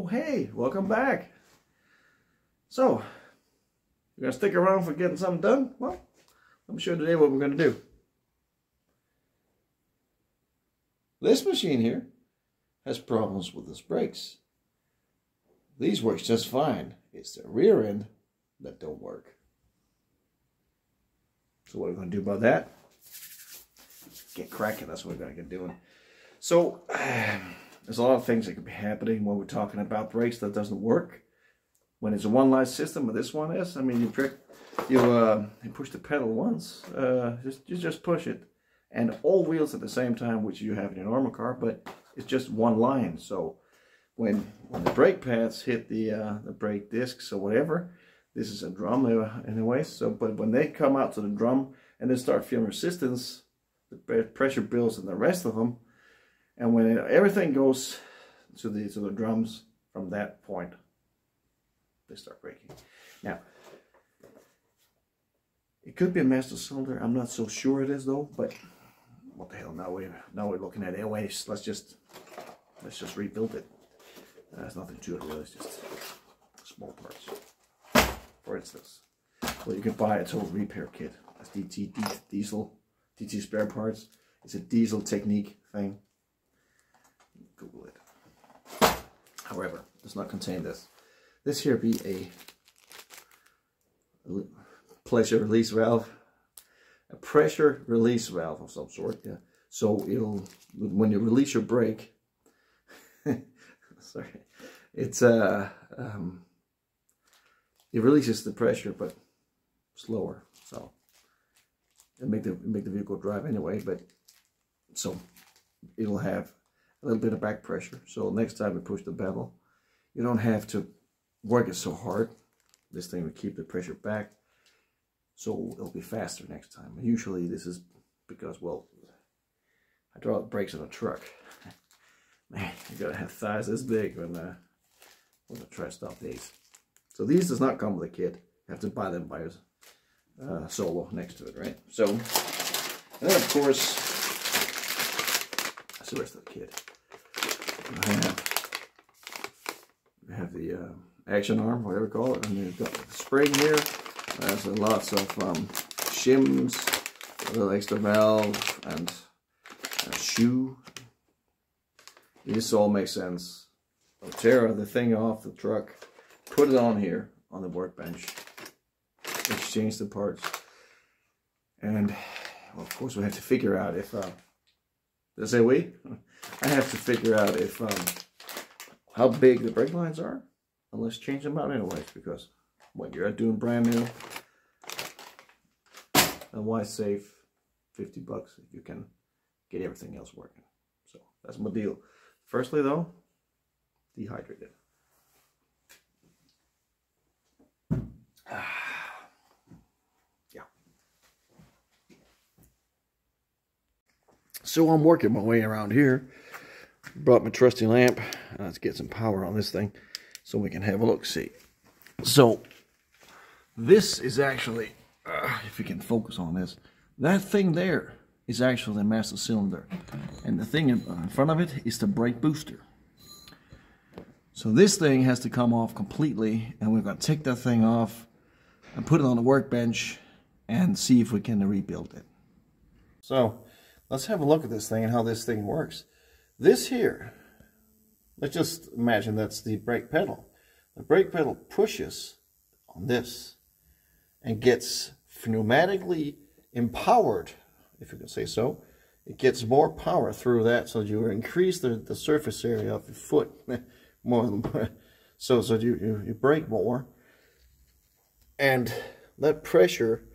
Oh hey, welcome back. So, you're gonna stick around for getting something done? Well, let me show you today what we're gonna do. This machine here has problems with its brakes. These work just fine. It's the rear end that don't work. So what are we gonna do about that? Get cracking, that's what we're gonna get doing. So, there's a lot of things that could be happening when we're talking about brakes that doesn't work. When it's a one-line system, but this one is, I mean, you push the pedal once, you just push it, and all wheels at the same time, which you have in your normal car, but it's just one line. So when the brake pads hit the brake discs or whatever, this is a drum anyway. So, but when they come out to the drum and they start feeling resistance, the pressure builds in the rest of them. And when everything goes to the drums from that point, they start breaking. Now, it could be a master cylinder. I'm not so sure it is though. But what the hell? Now we're looking at it. Anyways, let's just rebuild it. There's nothing to it really. It's just small parts. For instance, well, you can buy a total repair kit. That's DT spare parts. It's a diesel technique thing. Google it. However, it does not contain this. This here be a pressure release valve, a pressure release valve of some sort. Yeah. So it'll, when you release your brake, sorry, it's it releases the pressure, but slower. So it make the vehicle drive anyway. But so it'll have a little bit of back pressure, so next time you push the pedal, you don't have to work it so hard. This thing will keep the pressure back, so it'll be faster next time. And usually this is because, well, hydraulic brakes on a truck, man, you gotta have thighs this big when I try to stop these. So these does not come with a kit. You have to buy them by solo next to it, right? So, and then of course, that's the rest of the kit. We have the action arm, whatever you call it, and you've got the spring here. There's lots of shims, a little extra valve, and a shoe. This all makes sense. I'll tear the thing off the truck, put it on here on the workbench, exchange the parts, and well, of course we have to figure out if did I say we? I have to figure out if how big the brake lines are, and let's change them out anyways, because what you're doing brand new, and why save 50 bucks if you can get everything else working? So that's my deal. Firstly though, dehydrate it. Yeah. So I'm working my way around here. Brought my trusty lamp. Let's get some power on this thing so we can have a look. See. So this is actually, if you can focus on this, that thing there is actually the master cylinder, and the thing in front of it is the brake booster. So this thing has to come off completely, and we're going to take that thing off and put it on the workbench and see if we can rebuild it. So let's have a look at this thing and how this thing works. This here, let's just imagine that's the brake pedal. The brake pedal pushes on this and gets pneumatically empowered, if you can say so. It gets more power through that, so you increase the surface area of your foot more, so you brake more, and that pressure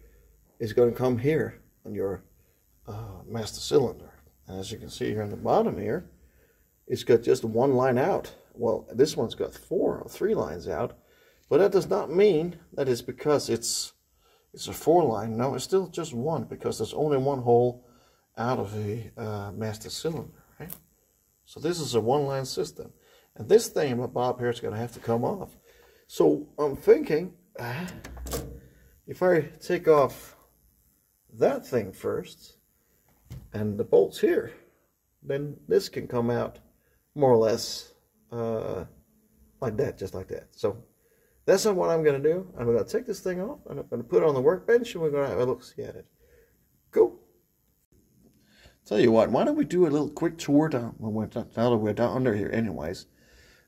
is going to come here on your master cylinder. And as you can see here on the bottom here, it's got just one line out. Well, this one's got 4 or 3 lines out, but that does not mean that it's because it's a 4 line. No, it's still just one, because there's only one hole out of the master cylinder, right? So this is a 1-line system, and this thing, my bob here, is going to have to come off. So I'm thinking, if I take off that thing first and the bolts here, then this can come out more or less like like that, just like that. So that's not what I'm going to do. I'm going to take this thing off, and I'm going to put it on the workbench, and we're going to have a look-see at it. Cool. Tell you what, why don't we do a little quick tour down when we're down, now that we're down under here anyways.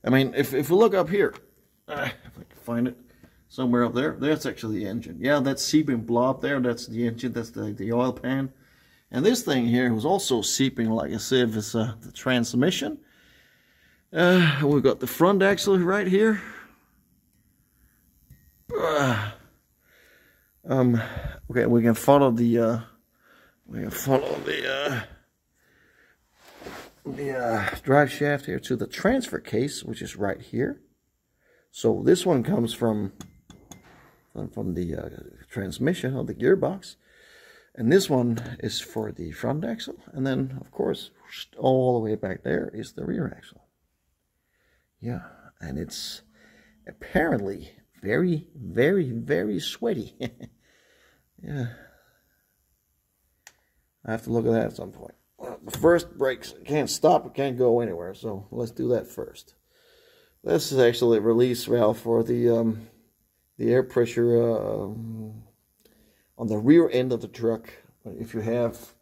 I mean, if we look up here, if I can find it somewhere up there, that's actually the engine. Yeah, that seeping blob there, that's the engine, that's the oil pan. And this thing here was also seeping, like I said, is the transmission. We've got the front axle right here. Okay, we can follow the drive shaft here to the transfer case, which is right here. So this one comes from the transmission or the gearbox, and this one is for the front axle, and then of course all the way back there is the rear axle. Yeah, and it's apparently very, very, very sweaty. Yeah, I have to look at that at some point. Well, the first brakes can't stop, it can't go anywhere, so let's do that first. This is actually a release valve for the air pressure on the rear end of the truck. If you have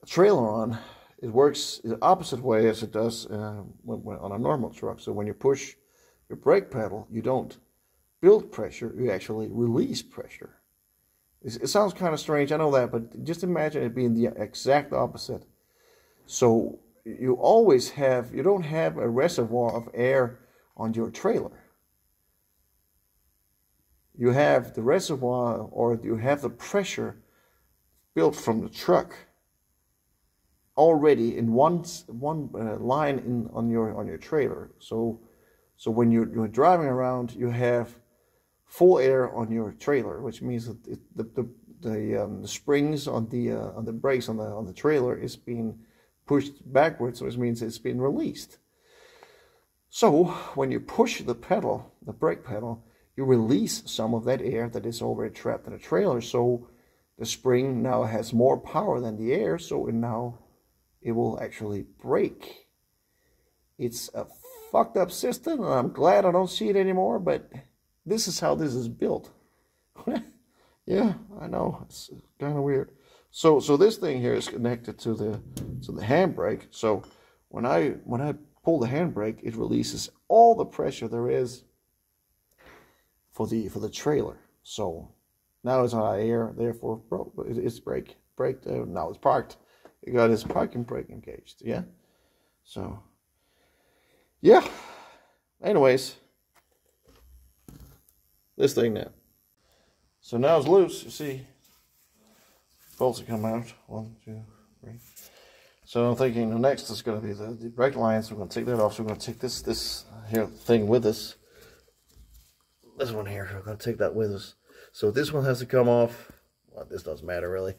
a trailer on, it works the opposite way as it does on a normal truck. So when you push your brake pedal, you don't build pressure, you actually release pressure. It sounds kind of strange, I know that, but just imagine it being the exact opposite. So you don't have a reservoir of air on your trailer. You have the reservoir, or you have the pressure built from the truck already in one line on your trailer. So when you're driving around, you have full air on your trailer, which means that the springs on the brakes on the trailer is being pushed backwards, which means it's been released. So when you push the pedal, the brake pedal, you release some of that air that is already trapped in the trailer. So the spring now has more power than the air, so it will actually brake. It's a fucked up system, and I'm glad I don't see it anymore, but this is how this is built. Yeah, I know, it's kind of weird. So this thing here is connected to the handbrake. So when I pull the handbrake, it releases all the pressure there is for the trailer. So now it's not air, therefore it's braked. Now it's parked. It got its parking brake engaged. Yeah. So yeah. Anyways, this thing now. So now it's loose. You see, bolts have come out. 1, 2, 3. So I'm thinking the next is going to be the brake lines. We're going to take that off. So we're going to take this here thing with us. This one here, we're going to take that with us. So this one has to come off. Well, this doesn't matter really.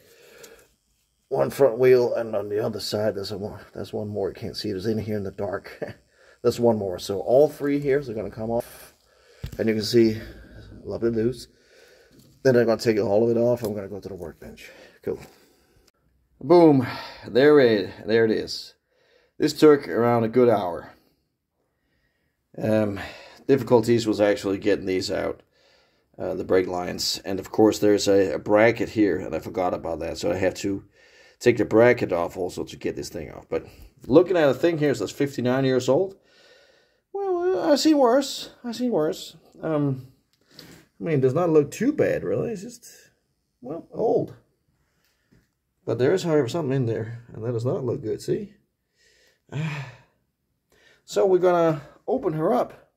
One front wheel, and on the other side there's one more. You can't see it. It's in here in the dark. There's one more. So all three here are going to come off, and you can see a little bit loose. Then I'm going to take all of it off. I'm going to go to the workbench. Cool. Boom. There it is. This took around a good hour. Difficulties was actually getting these out, the brake lines. And of course there's a bracket here, and I forgot about that. So I have to take the bracket off also to get this thing off. But looking at a thing here that's 59 years old, well, I've seen worse. I've seen worse. I mean, it does not look too bad, really. It's just, well, old. But there is, however, something in there, and that does not look good, see? So we're going to open her up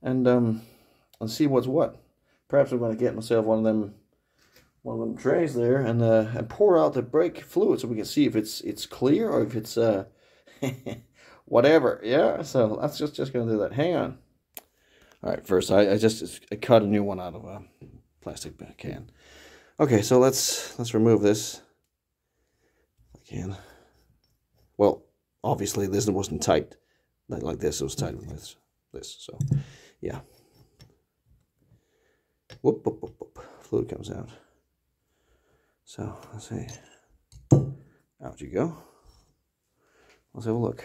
and see what's what. Perhaps I'm going to get myself one of them trays there and pour out the brake fluid so we can see if it's clear or if it's whatever. Yeah, so that's just going to do that. Hang on. All right, first I cut a new one out of a plastic can. Okay, so let's remove this. If I can. Well, obviously this wasn't tight like this. It was tight with this. So yeah. Whoop, whoop, whoop, whoop. Fluid comes out. So let's see. Out you go. Let's have a look.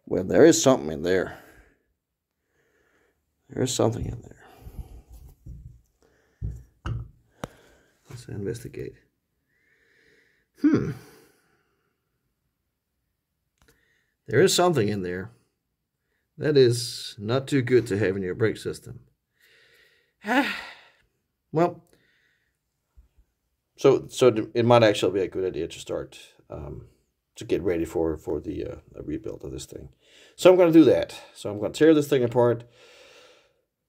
Well, there is something in there. There is something in there. Let's investigate. There is something in there that is not too good to have in your brake system. Well, so it might actually be a good idea to start to get ready for the rebuild of this thing. So I'm going to do that. So I'm going to tear this thing apart,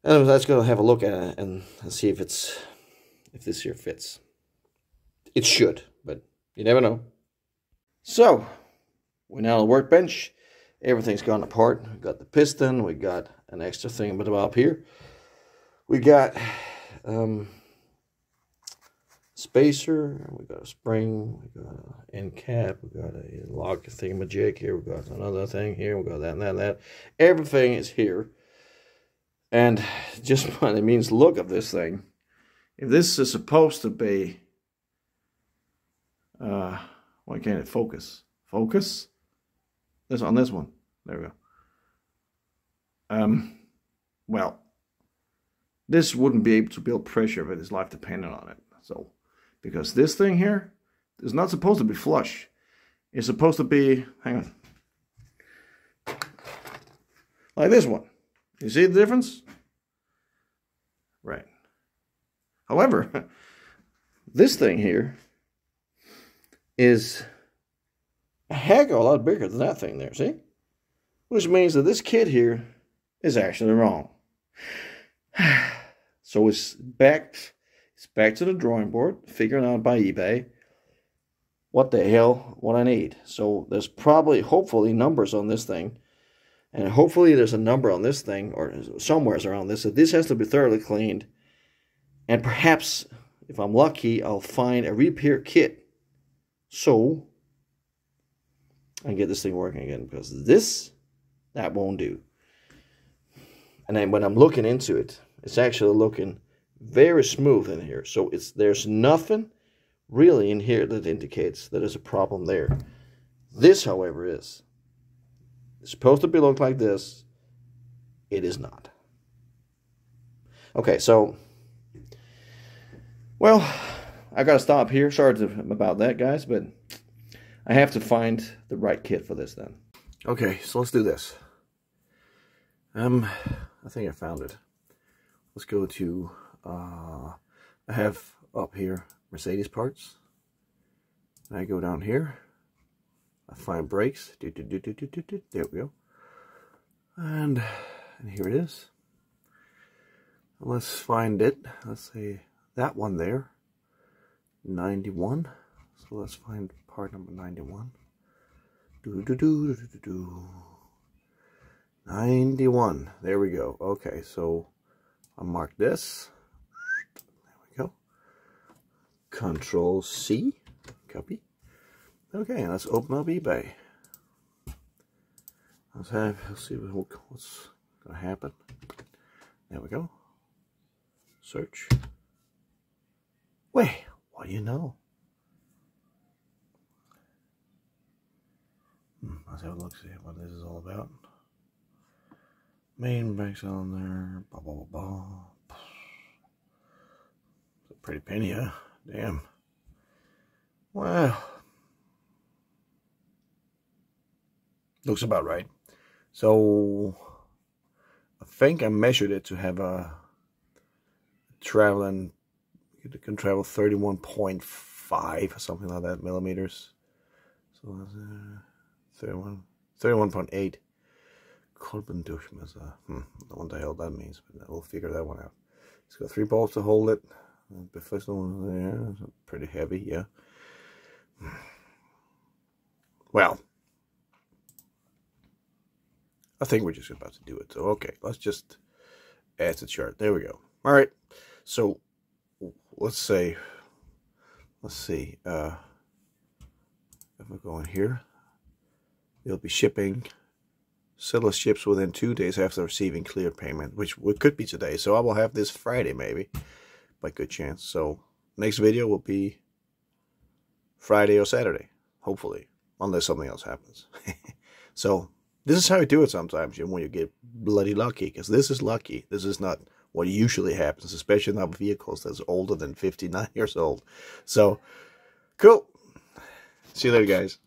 and let's go have a look at it and see if this here fits. It should, but you never know. So we're now on the workbench. Everything's gone apart. We got the piston. We got an extra thing up here. We got spacer. We got a spring. We got an end cap. We got a lock thingamajig here. We got another thing here. We got that and that and that. Everything is here. And just by the means look of this thing, if this is supposed to be, why can't it focus? Focus? This on this one. There we go. Well, this wouldn't be able to build pressure if its life depended on it. So, because this thing here is not supposed to be flush. It's supposed to be, hang on, like this one. You see the difference? Right. However, this thing here is a heck of a lot bigger than that thing there, see? Which means that this kit here is actually wrong. So it's back to the drawing board, figuring out by eBay what I need. So there's probably, hopefully, numbers on this thing. And hopefully there's a number on this thing, or somewhere around this. So this has to be thoroughly cleaned. And perhaps, if I'm lucky, I'll find a repair kit. So I can get this thing working again. Because that won't do. And then when I'm looking into it, it's actually looking very smooth in here. So there's nothing really in here that indicates that there's a problem there. This, however, is. It's supposed to look like this. It is not. Okay, so, well, I got to stop here. Sorry about that, guys, but I have to find the right kit for this then. Okay, so let's do this. I think I found it. Let's go to, I have up here Mercedes parts. And I go down here. I find brakes. There we go. And here it is. Let's find it. Let's say that one there. 91. So let's find part number 91. 91. There we go. Okay, so I'll mark this. There we go. Control C. Copy. Okay, let's open up eBay. Let's see what's gonna happen. There we go. Search. Wait, what do you know? Let's have a look, see what this is all about. Main brakes on there. Blah, blah, blah, blah. It's a pretty penny, huh? Damn. Well, looks about right. So, I think I measured it to have a traveling, it can travel 31.5 or something like that millimeters. So that's 31.8. Kolbendurchmesser. I don't know what the hell that means, but we'll figure that one out. It's got 3 bolts to hold it. The first one there, pretty heavy, yeah. Well, I think we're just about to do it. So, okay, let's just add the chart. There we go. All right. So, let's see. If we go in here, they'll be shipping. Seller ships within 2 days after receiving cleared payment, which could be today. So I will have this Friday, maybe, by good chance. So next video will be Friday or Saturday, hopefully. unless something else happens. So this is how you do it sometimes, when you get bloody lucky, because this is lucky. This is not what usually happens, especially not with vehicles that's older than 59 years old. So, cool. See you later, guys.